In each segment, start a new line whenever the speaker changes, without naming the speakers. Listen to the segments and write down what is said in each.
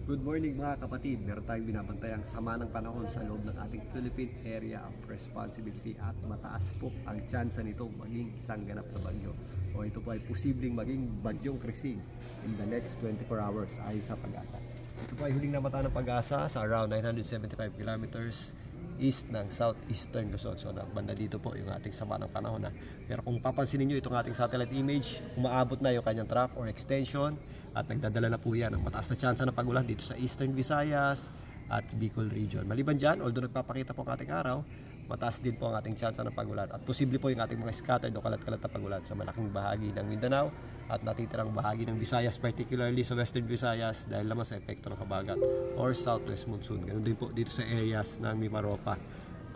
Good morning mga kapatid, meron tayong binabantayang sama ng panahon sa loob ng ating Philippine Area of Responsibility at mataas po ang tsansa nito maging isang ganap na bagyo o ito po ay posibleng maging bagyong Krising in the next 24 hours ayon sa Pag-asa. Ito po ay huling namata ng Pag-asa sa around 975 kilometers east ng southeastern Luzon. So banda dito po yung ating sama ng panahon na. Pero kung papansinin nyo itong ating satellite image, umaabot na yung kanyang track or extension at nagdadala na po yan ng mataas na tsansa ng pagulan dito sa Eastern Visayas at Bicol region. Maliban dyan, although nagpapakita po ang ating araw, mataas din po ang ating tsansa ng pagulan at posible po yung ating mga scattered o kalat-kalat na pagulan sa malaking bahagi ng Mindanao at natitirang bahagi ng Visayas, particularly sa Western Visayas dahil naman sa epekto ng habagat or southwest monsoon. Ganun din po dito sa areas ng Mimaropa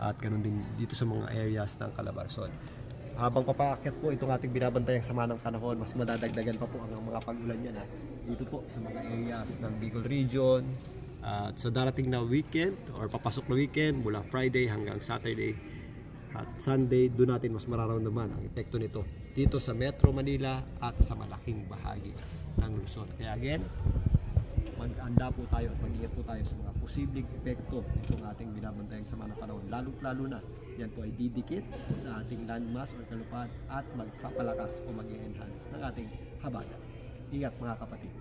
at ganun din dito sa mga areas ng Calabarzon. Habang papaakyat po itong ating binabantayang sama ng panahon, mas madadagdagan pa po ang mga pag-ulan niya dito po sa mga areas ng Bicol region. At sa darating na weekend or papasok na weekend mula Friday hanggang Saturday at Sunday, doon natin mas mararamdaman ang epekto nito dito sa Metro Manila at sa malaking bahagi ng Luzon. Kaya again, mag-anda po tayo at mag-ingat po tayo sa mga posibleng epekto itong ating binabantayang sama ng panahon. Lalo na, yan po ay didikit sa ating landmass or kalupaan at magpapalakas o mag-enhance ng ating habagat. Ingat mga kapatid!